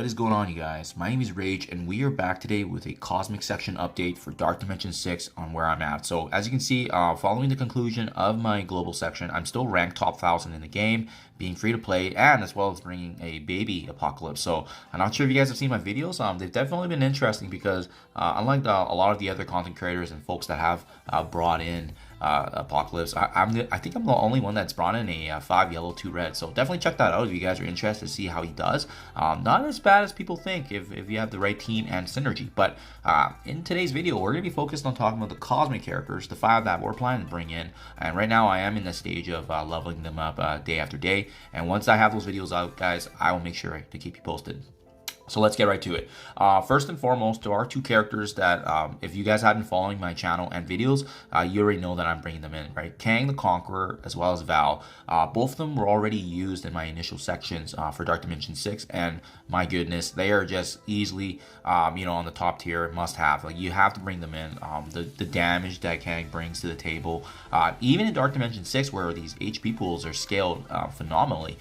What is going on, you guys? My name is Rage, and we are back today with a Cosmic Section update for Dark Dimension 6 on where I'm at. So, as you can see, following the conclusion of my global section, I'm still ranked top 1,000 in the game, being free to play, and as well as bringing a baby apocalypse. So, I'm not sure if you guys have seen my videos. They've definitely been interesting because, unlike a lot of the other content creators and folks that have brought in Apocalypse, I think I'm the only one that's brought in a 5 yellow 2 red, so definitely check that out if you guys are interested to see how he does. Not as bad as people think if you have the right team and synergy, but in today's video we're going to be focused on talking about the cosmic characters, the 5 that we're planning to bring in, and right now I am in the stage of leveling them up day after day, and once I have those videos out, guys, I will make sure to keep you posted. So let's get right to it. First and foremost, there are 2 characters that, if you guys have been following my channel and videos, you already know that I'm bringing them in, right? Kang the Conqueror as well as Val. Both of them were already used in my initial sections for Dark Dimension 6, and my goodness, they are just easily, on the top tier, must have. Like, you have to bring them in. The damage that Kang brings to the table, even in Dark Dimension 6, where these HP pools are scaled phenomenally,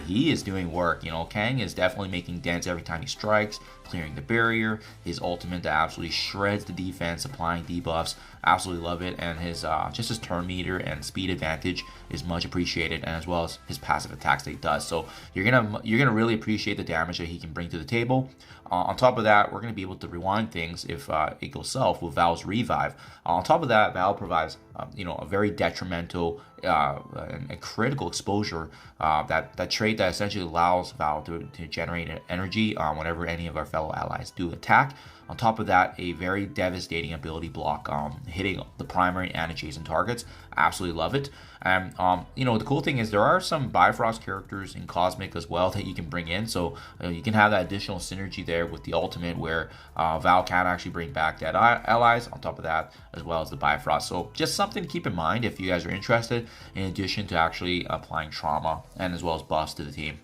he is doing work. Kang is definitely making dents every time he strikes, clearing the barrier. His ultimate that absolutely shreds the defense, applying debuffs. Absolutely love it, and his just his turn meter and speed advantage is much appreciated, and as well as his passive attacks that he does. So you're gonna really appreciate the damage that he can bring to the table. On top of that, we're gonna be able to rewind things if it goes south with Val's revive. On top of that, Val provides a very detrimental and critical exposure, that trait that essentially allows Val to generate energy whenever any of our fellow allies do attack. On top of that, a very devastating ability block, hitting the primary and adjacent targets. Absolutely love it. And the cool thing is there are some Bifrost characters in Cosmic as well that you can bring in, so you can have that additional synergy there with the ultimate, where Val can actually bring back dead allies on top of that, as well as the Bifrost. So just something to keep in mind if you guys are interested, in addition to actually applying trauma and as well as buffs to the team.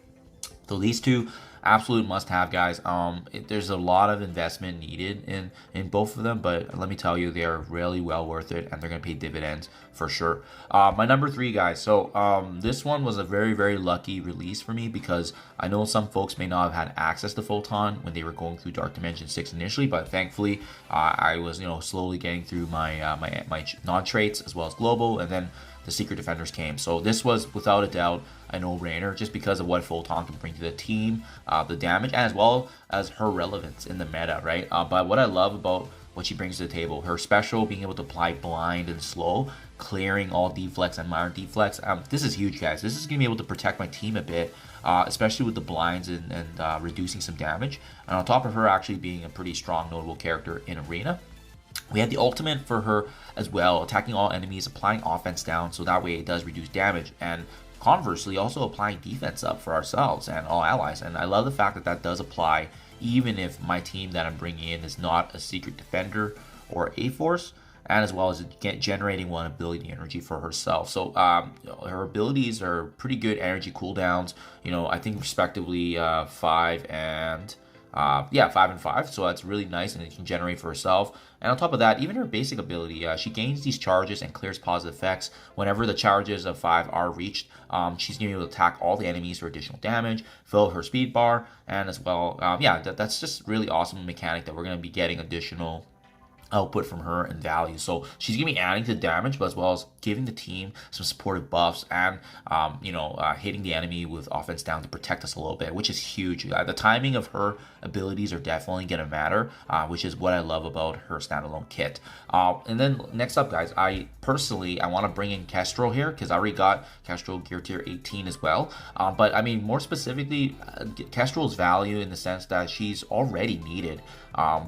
So these 2 absolute must-have, guys. There's a lot of investment needed in both of them, but let me tell you, they are really well worth it, and they're gonna pay dividends for sure. My number 3, guys. So this one was a very, very lucky release for me, because I know some folks may not have had access to Photon when they were going through Dark Dimension 6 initially, but thankfully I was slowly getting through my my non-traits as well as global, and then the Secret Defenders came. So this was without a doubt a no-brainer, just because of what Photon can bring to the team, the damage, and as well as her relevance in the meta, right? But what I love about what she brings to the table, her special being able to apply blind and slow, clearing all deflects and minor deflects. This is huge, guys. This is going to be able to protect my team a bit, especially with the blinds and reducing some damage. And on top of her actually being a pretty strong, notable character in Arena, we had the ultimate for her as well, attacking all enemies, applying offense down, so that way it does reduce damage, and conversely also applying defense up for ourselves and all allies. And I love the fact that that does apply even if my team that I'm bringing in is not a Secret Defender or a Force, and as well as generating 1 ability energy for herself. So her abilities are pretty good energy cooldowns, I think respectively 5 and 5 and 5, so that's really nice, and it can generate for herself. And on top of that, even her basic ability, she gains these charges and clears positive effects whenever the charges of 5 are reached. She's going to be able to attack all the enemies for additional damage, fill her speed bar, and as well, that's just really awesome mechanic that we're going to be getting additional output from her and value. So she's gonna be adding to the damage, but as well as giving the team some supportive buffs, and hitting the enemy with offense down to protect us a little bit, which is huge. The timing of her abilities are definitely gonna matter, which is what I love about her standalone kit. And then next up, guys, I want to bring in Kestrel here, because I already got Kestrel gear tier 18 as well. But I mean, more specifically, Kestrel's value in the sense that she's already needed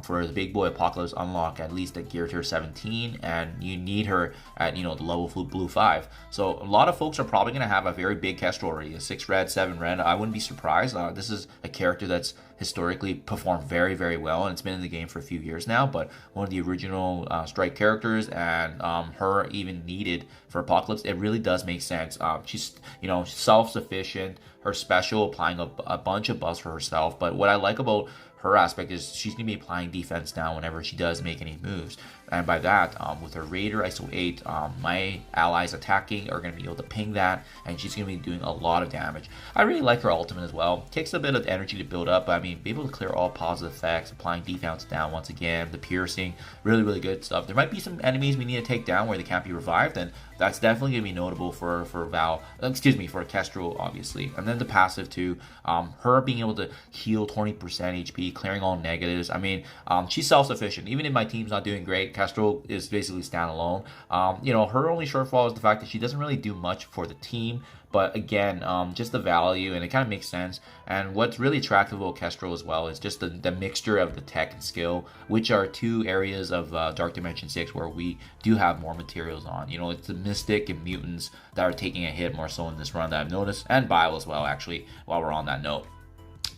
for the big boy apocalypse unlock, at least at gear tier 17, and you need her at the level blue 5. So a lot of folks are probably going to have a very big Kestrel already, a 6 red, 7 red. I wouldn't be surprised. This is a character that's historically performed very, very well, and it's been in the game for a few years now, but one of the original strike characters, and her even needed for Apocalypse, it really does make sense. She's self-sufficient, her special applying a bunch of buffs for herself, but what I like about her aspect is she's going to be applying defense down whenever she does make any moves. and by that, with her Raider ISO 8, my allies attacking are going to be able to ping that, and she's going to be doing a lot of damage. I really like her ultimate as well. Takes a bit of energy to build up, but I mean, be able to clear all positive effects, applying defense down once again, the piercing, really good stuff. There might be some enemies we need to take down where they can't be revived, and that's definitely going to be notable for Val, for Kestrel, obviously. And then the passive too, her being able to heal 20% HP, clearing all negatives. I mean, she's self-sufficient. Even if my team's not doing great, Kestrel is basically standalone. Her only shortfall is the fact that she doesn't really do much for the team. But again, just the value, and it kind of makes sense. And what's really attractive about Kestrel as well is just the mixture of the tech and skill, which are two areas of Dark Dimension 6 where we do have more materials on. It's the Mystic and Mutants that are taking a hit more so in this run that I've noticed, and Bile as well, actually, while we're on that note.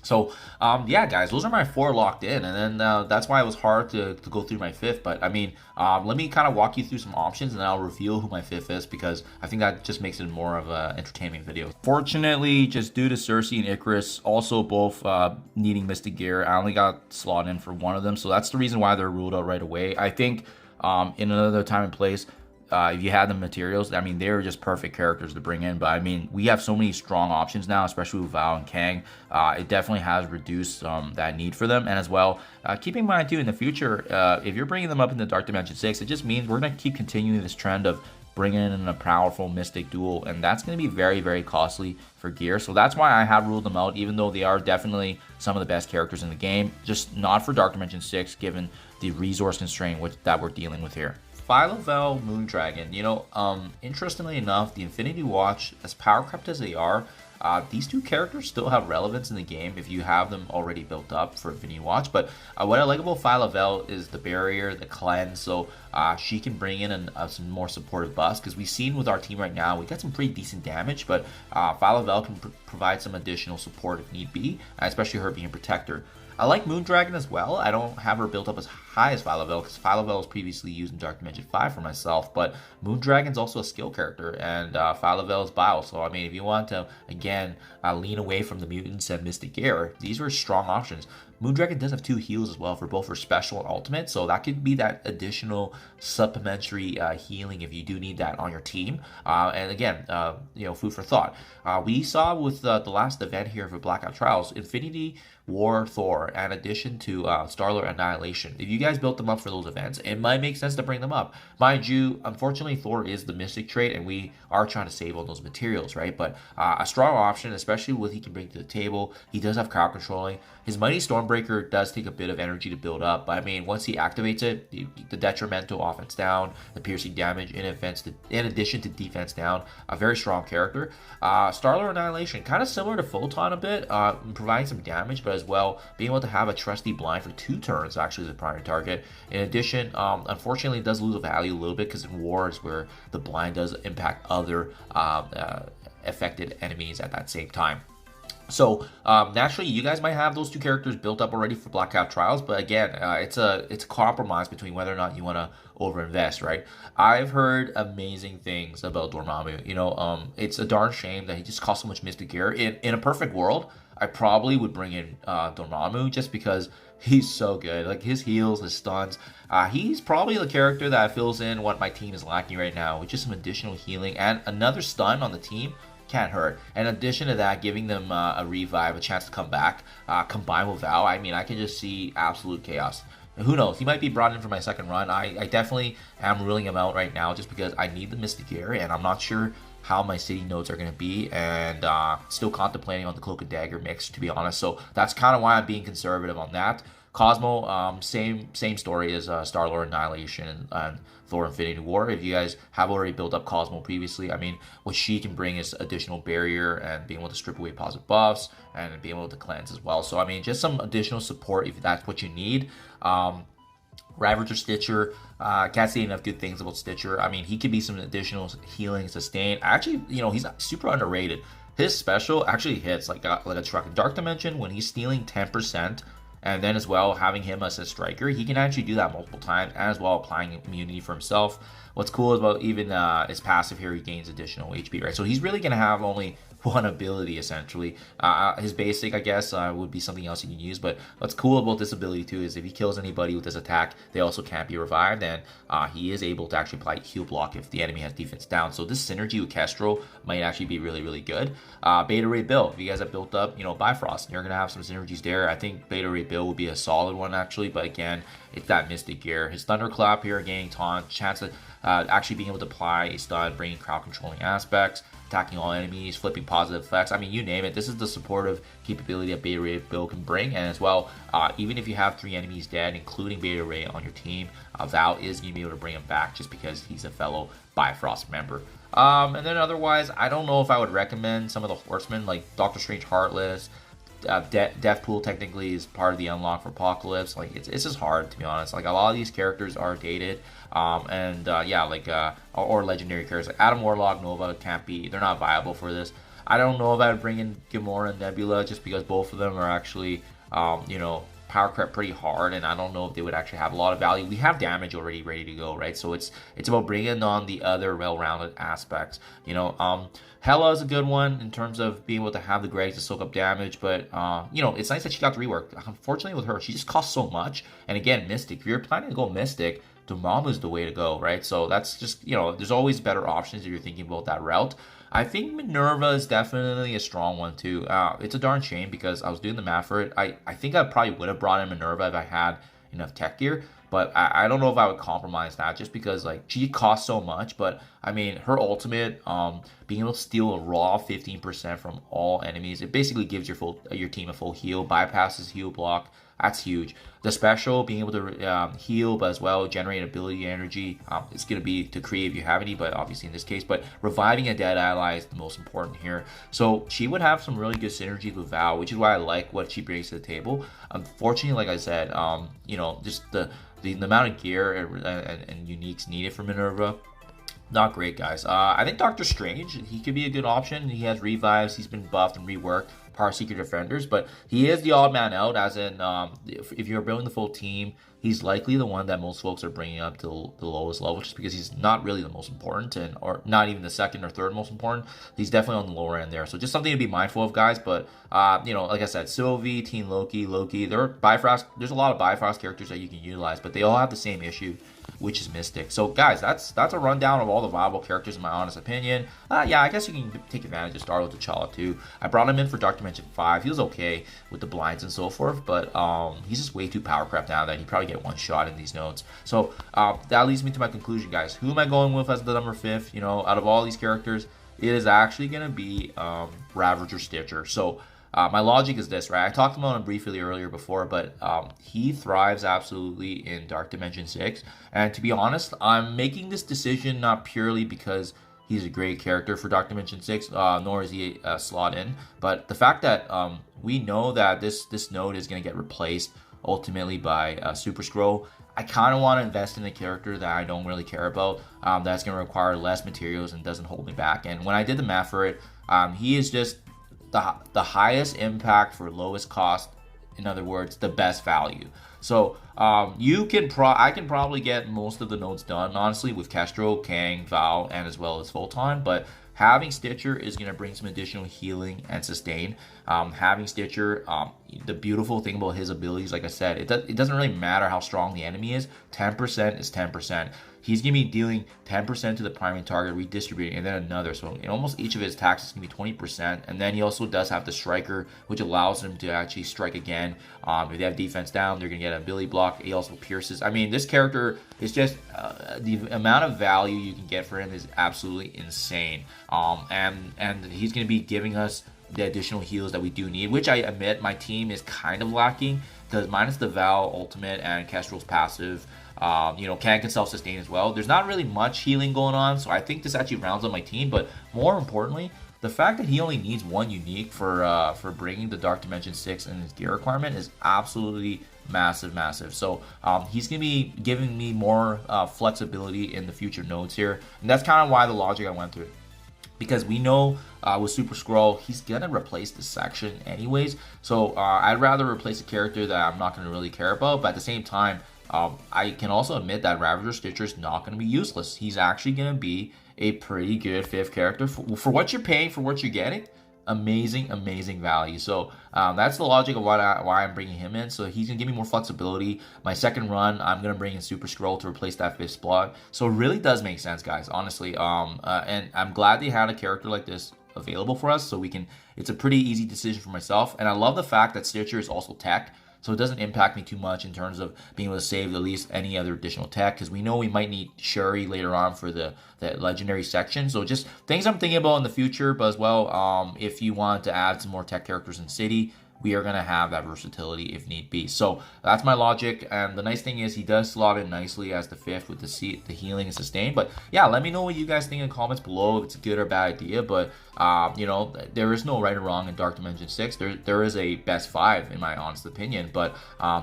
So, yeah, guys, those are my 4 locked in, and then that's why it was hard to go through my 5th. But, I mean, let me kind of walk you through some options, and then I'll reveal who my 5th is, because I think that just makes it more of an entertaining video. Fortunately, just due to Cersei and Icarus also both needing Mystic Gear, I only got slotted in for one of them, so that's the reason why they're ruled out right away. I think in another time and place, if you had the materials, I mean, they're just perfect characters to bring in. But I mean, we have so many strong options now, especially with Val and Kang. It definitely has reduced that need for them. And as well, keep in mind too, in the future, if you're bringing them up in the Dark Dimension 6, it just means we're going to keep continuing this trend of bringing in a powerful Mystic duel, and that's going to be very costly for gear. So that's why I have ruled them out, even though they are definitely some of the best characters in the game, just not for Dark Dimension 6 given the resource constraint that we're dealing with here. Phyla-Vel Moondragon, interestingly enough, the Infinity Watch, as power crept as they are, these two characters still have relevance in the game if you have them already built up for Infinity Watch. But what I like about Phyla-Vel is the barrier, the cleanse, so she can bring in some more supportive buffs, because we've seen with our team right now, we got some pretty decent damage, but Phyla-Vel can provide some additional support if need be, especially her being a protector. I like Moondragon as well. I don't have her built up as high as Phyla-Vel, because Phyla-Vel was previously used in Dark Dimension 5 for myself, but Moondragon's also a skill character, and Phyla-Vel is Bile. So, I mean, if you want to, again, lean away from the Mutants and Mystic Air, these are strong options. Moondragon does have 2 heals as well for both her special and ultimate, so that could be that additional supplementary healing if you do need that on your team. And again, food for thought. We saw with the last event here for Blackout Trials, Infinity War Thor, in addition to Starlord Annihilation. If you guys built them up for those events, it might make sense to bring them up. Mind you, unfortunately, Thor is the Mystic trait, and we are trying to save on those materials, right? But a strong option, especially what he can bring to the table. He does have crowd controlling. His Mighty Stormbreaker does take a bit of energy to build up, but I mean, once he activates it, the detrimental offense down, the piercing damage in addition to defense down, a very strong character. Starlord Annihilation, kind of similar to Photon a bit, providing some damage, but as well, being able to have a trusty blind for 2 turns actually as a primary target. In addition, unfortunately, it does lose a value a little bit, because in war is where the blind does impact other affected enemies at that same time. So naturally, you guys might have those 2 characters built up already for Blackout Trials, but again, it's a compromise between whether or not you want to overinvest, right? I've heard amazing things about Dormammu. It's a darn shame that he just costs so much Mystic Gear. In a perfect world, I probably would bring in Dormammu just because he's so good. Like his heals, his stuns. He's probably the character that fills in what my team is lacking right now, which is some additional healing and another stun on the team. Can't hurt. In addition to that, giving them a revive, a chance to come back, combined with Val, I mean, I can just see absolute chaos. Who knows? He might be brought in for my second run. I definitely am ruling him out right now just because I need the Mystic Gear, and I'm not sure how my city nodes are going to be, and still contemplating on the Cloak and Dagger mix, to be honest. So that's kind of why I'm being conservative on that. Cosmo, same story as Starlord Annihilation and Thor Infinity War. If you guys have already built up Cosmo previously, I mean, what she can bring is additional barrier and being able to strip away positive buffs and being able to cleanse as well. So, I mean, just some additional support if that's what you need. Ravager Stitcher, can't say enough good things about Stitcher. I mean, he could be some additional healing, sustain. Actually, he's super underrated. His special actually hits like a truck. In Dark Dimension, when he's stealing 10%, And then as well, having him as a striker, he can actually do that multiple times, and as well applying immunity for himself. What's cool about even his passive here, he gains additional HP, right? So he's really going to have only one ability essentially. His basic, I guess, would be something else you can use, but what's cool about this ability too is if he kills anybody with this attack, they also can't be revived, and he is able to actually apply heal block if the enemy has defense down. So this synergy with Kestrel might actually be really, really good. Beta Ray Bill, if you guys have built up, Bifrost, you're going to have some synergies there. I think Beta Ray Bill would be a solid one actually, but again, it's that Mystic gear. His Thunderclap here, gaining taunt, chance of actually being able to apply a stun, bringing crowd controlling aspects, attacking all enemies, flipping positive effects. I mean, you name it. This is the supportive capability that Beta Ray Bill can bring. And as well, even if you have 3 enemies dead, including Beta Ray on your team, Val is going to be able to bring him back just because he's a fellow Bifrost member. And then otherwise, I don't know if I would recommend some of the horsemen like Doctor Strange Heartless. Deathpool technically is part of the unlock for Apocalypse. Like it's just hard, to be honest. Like a lot of these characters are dated, or legendary characters like Adam Warlock, Nova they're not viable for this. I don't know if I would bring in Gamora and Nebula just because both of them are actually power crept pretty hard, and I don't know if they would actually have a lot of value. We have damage already ready to go, right? So it's about bringing on the other well-rounded aspects. Hela is a good one in terms of being able to have the Gregs to soak up damage, but it's nice that she got the rework. Unfortunately with her, she just costs so much. And again, Mystic, if you're planning to go Mystic, Dormammu is the way to go, right? So that's just, there's always better options if you're thinking about that route. I think Minerva is definitely a strong one too. It's a darn shame because I was doing the math for it. I think I probably would have brought in Minerva if I had enough tech gear, but I don't know if I would compromise that just because like she costs so much. But I mean, her ultimate, being able to steal a raw 15% from all enemies, it basically gives your team a full heal, bypasses heal block. That's huge. The special, being able to heal, but as well generate ability energy. It's going to be to create if you have any, but obviously in this case. But reviving a dead ally is the most important here. So she would have some really good synergies with Val, which is why I like what she brings to the table. Unfortunately, like I said, just the amount of gear and uniques needed for Minerva, not great, guys. I think Doctor Strange, he could be a good option. He has revives. He's been buffed and reworked. Power Seeker Defenders, but he is the odd man out, as in if you're building the full team, he's likely the one that most folks are bringing up to the lowest level just because he's not really the most important, or not even the second or third most important. He's definitely on the lower end there, so just something to be mindful of, guys. But like I said, Sylvie, Teen Loki, there's a lot of Bifrost characters that you can utilize, but they all have the same issue, which is Mystic. So guys, that's a rundown of all the viable characters in my honest opinion. Yeah, I guess you can take advantage of Star-Lord T'Challa too. I brought him in for Dark Dimension 5. He was okay with the blinds and so forth, but he's just way too power crept now that he probably get one shot in these nodes. So that leads me to my conclusion, guys. Who am I going with as the number 5th? Out of all these characters, it is actually going to be Ravager Stitcher. So my logic is this, right? I talked about him briefly earlier before, but he thrives absolutely in Dark Dimension 6. And to be honest, I'm making this decision not purely because he's a great character for Dark Dimension 6, nor is he a slot in, but the fact that we know that this node is going to get replaced ultimately by Super Scroll. I kind of want to invest in a character that I don't really care about, that's going to require less materials and doesn't hold me back. And when I did the math for it, he is just the highest impact for lowest cost. In other words, the best value. So I can probably get most of the nodes done, honestly, with Kestrel, Kang, Val, and as well as Photon. But having Stitcher is going to bring some additional healing and sustain. Having Stitcher, the beautiful thing about his abilities, like I said, it doesn't really matter how strong the enemy is. 10% is 10%. He's going to be dealing 10% to the primary target, redistributing, and then another. So in almost each of his attacks is going to be 20%. And then he also does have the Striker, which allows him to actually strike again. If they have defense down, they're going to get an ability block. He also pierces. I mean, this character is just, the amount of value you can get for him is absolutely insane. And he's going to be giving us the additional heals that we do need, which I admit my team is kind of lacking, because minus the Val ultimate and Kestrel's passive, Kang can self-sustain as well. There's not really much healing going on, so I think this actually rounds up my team. But more importantly, the fact that he only needs one unique for bringing the Dark Dimension 6 in his gear requirement is absolutely massive. So he's going to be giving me more flexibility in the future nodes here, and that's kind of why the logic I went through. because we know with Super Scroll he's gonna replace the section anyways. So I'd rather replace a character that I'm not gonna really care about, but at the same time, I can also admit that Ravager Stitcher is not gonna be useless. He's actually gonna be a pretty good fifth character for what you're paying for what you're getting. Amazing value. So that's the logic of why I'm bringing him in. So he's gonna give me more flexibility. My second run, I'm gonna bring in Super Scroll to replace that fifth spot. So it really does make sense, guys, honestly. And I'm glad they had a character like this available for us, so we can. It's a pretty easy decision for myself, and I love the fact that Stitcher is also tech. So it doesn't impact me too much in terms of being able to save at least any other additional tech, because we know we might need Shuri later on for the legendary section. So just things I'm thinking about in the future, but as well, if you want to add some more tech characters in City, we are going to have that versatility if need be. So that's my logic, and the nice thing is he does slot in nicely as the fifth with the healing and sustain. But yeah, let me know what you guys think in the comments below, if it's a good or bad idea. But you know, there is no right or wrong in Dark Dimension 6. There is a best 5 in my honest opinion, but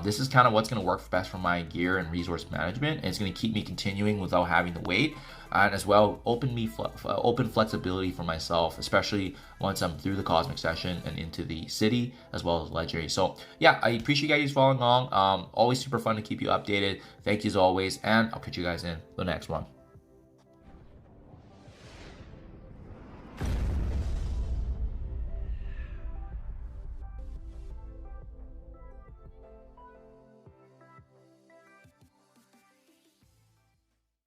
this is kind of what's going to work best for my gear and resource management, and it's going to keep me continuing without having to wait. And as well, open flexibility for myself, especially once I'm through the Cosmic Session and into the City, as well as Legendary. So yeah, I appreciate you guys following along. Always super fun to keep you updated. Thank you as always, and I'll catch you guys in the next one.